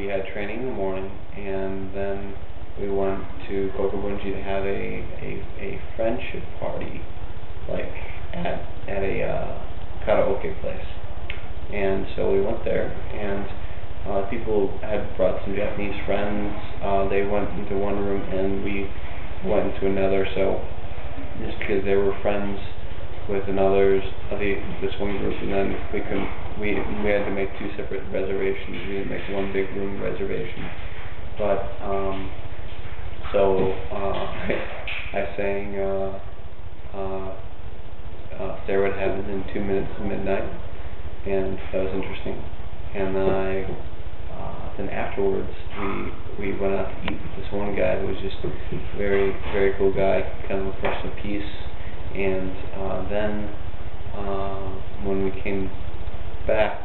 we had training in the morning, and then we went to Kokobunji to have a friendship party, like at a karaoke place. And so we went there, and people had brought some Japanese friends. They went into one room, and we went into another. So just because they were friends with this one group, and then we had to make two separate reservations. We didn't make one big room reservation. But I sang Stairway to Heaven in 2 minutes to midnight, and that was interesting. And then afterwards we went out to eat with this one guy who was just a very, very cool guy, kind of a person of peace. And then when we came back,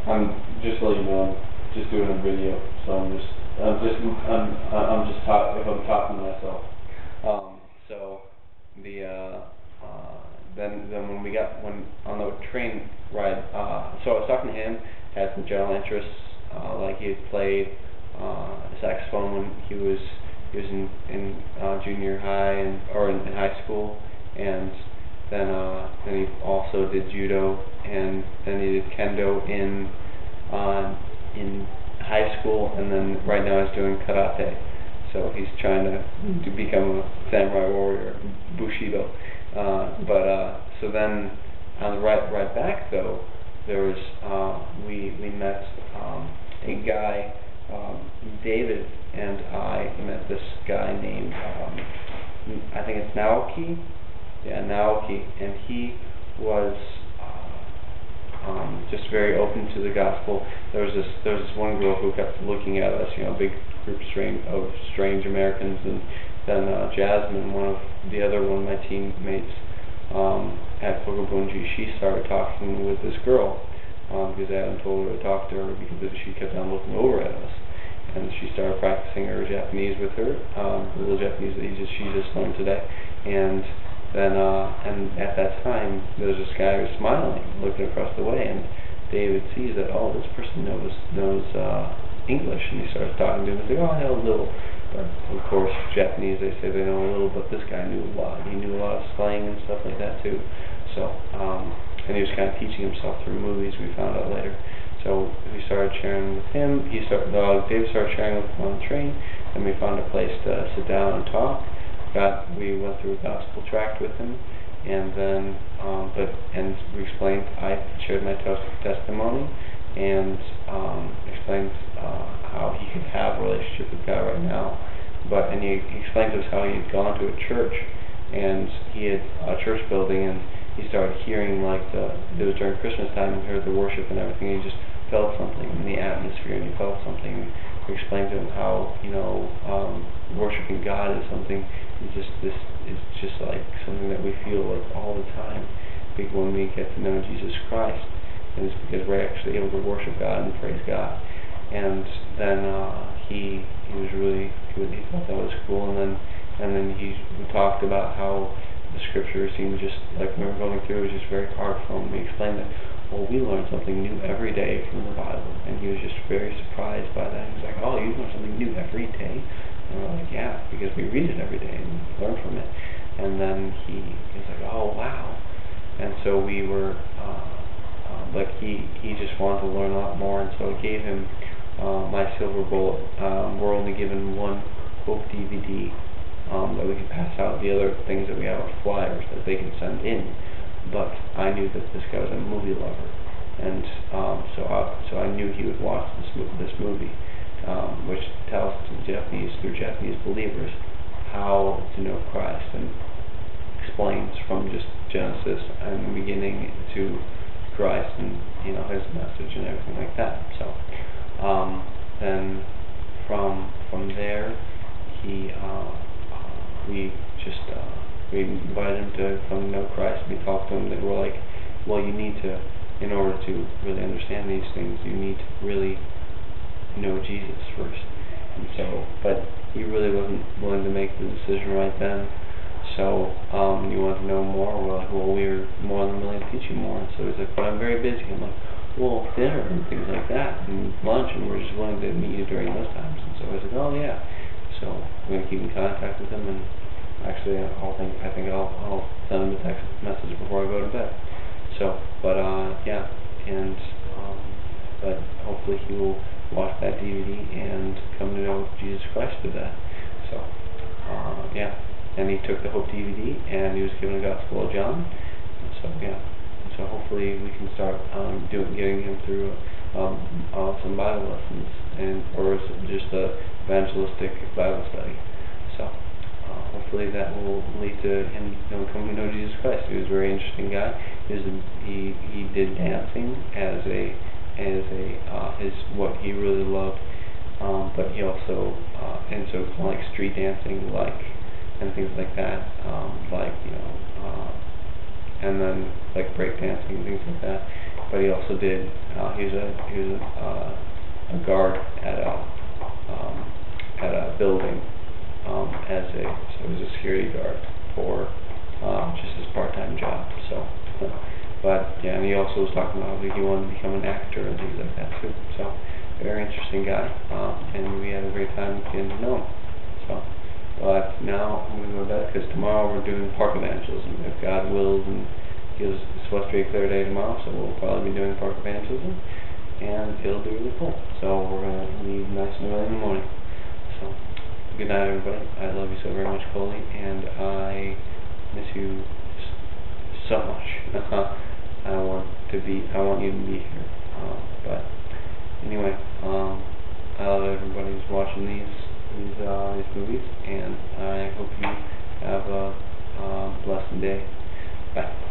I'm just letting you know, I'm just doing a video, so I'm talking to myself. Then when on the train ride, so I was talking to him, had some general interests, like he had played saxophone when he was in junior high or in high school, and then he also did judo, and then he did kendo in high school, and then right now he's doing karate. So he's trying to become a samurai warrior, bushido. So then on the ride back though, there was we met a guy, David and I met this guy named I think it's Naoki. Yeah, Naoki, and he was just very open to the gospel. There was this one girl who kept looking at us, a big group of strange Americans, and then Jasmine, one of my teammates at Kokobunji, she started talking with this girl because Adam told her to talk to her because she kept on looking over at us, and she started practicing her Japanese with her, the little Japanese that she just learned today. And then and at that time there was this guy who was smiling, looking across the way, and David sees that, oh, this person knows English, and he starts talking to him and says, oh, I know a little. But of course, Japanese, they say they know a little, but this guy knew a lot. He knew a lot of slang and stuff like that too. So, and he was kind of teaching himself through movies, we found out later. So we started sharing with him. David started sharing with him on the train, and we found a place to sit down and talk. We went through a gospel tract with him, and then we explained. I shared my testimony and explained how he could have a relationship with God right now. And he explained to us how he had gone to a church, and he had a church building, and he started hearing it was during Christmas time, and heard the worship and everything. And he just felt something in the atmosphere, and he felt something. We explained to him how worshiping God is something. It's just like something that we feel like all the time when we get to know Jesus Christ, and it's because we're actually able to worship God and praise God. And then he thought that was cool, and then we talked about how the scripture seemed just like when we were going through, it was just very heartfelt. We explained that, well, we learn something new every day from the Bible, and he was just very surprised by that. He was like, oh, you learn something new every day? And we're like, yeah, because we read it every day and learn from it. And then he was like, oh, wow. And so we were, he just wanted to learn a lot more, and so I gave him my silver bullet. We're only given one book DVD that we can pass out. The other things that we have are flyers that they can send in. But I knew that this guy was a movie lover, and so I knew he would watch this movie, which tells through Japanese believers how to know Christ, and explains from just Genesis and the beginning to Christ, and his message and everything like that. So then from there we invited him to come to know Christ. We talked to him, that we're like, well, you need to, in order to really understand these things, you need to really know Jesus first. And so, but he really wasn't willing to make the decision right then. So, you want to know more? We're like, well, we're more than willing to teach you more. And so he's like, but I'm very busy. I'm like, well, dinner and things like that, and lunch, and we're just willing to meet you during those times. And so I was like, oh yeah. So I'm gonna keep in contact with him, and actually, I think I'll send him a text message before I go to bed. So, but yeah, and but hopefully he will watch that DVD and come to know Jesus Christ through that. So, yeah. And he took the Hope DVD and he was given the Gospel of John. And so yeah, so hopefully we can start getting him through some Bible lessons or just a evangelistic Bible study. So hopefully that will lead to him coming to know Jesus Christ. He was a very interesting guy. He did dancing as his what he really loved, but he also and so it's like street dancing and things like that, and then like break dancing and things like that. But he also did. He was a guard at a building so he was a security guard for just his part-time job. So, but yeah, and he also was talking about he wanted to become an actor and things like that too. So, very interesting guy, and we had a great time getting to know him. So. But now I'm going to go to bed because tomorrow we're doing park evangelism. If God wills and gives us a straight clear day tomorrow, so we'll probably be doing park evangelism, and it'll be really cool. So we're going to leave nice and early in the morning. So good night, everybody. I love you so very much, Coley, and I miss you so much. I want you to be here. But anyway, I love everybody who's watching these movies, and I hope you have a blessed day. Bye.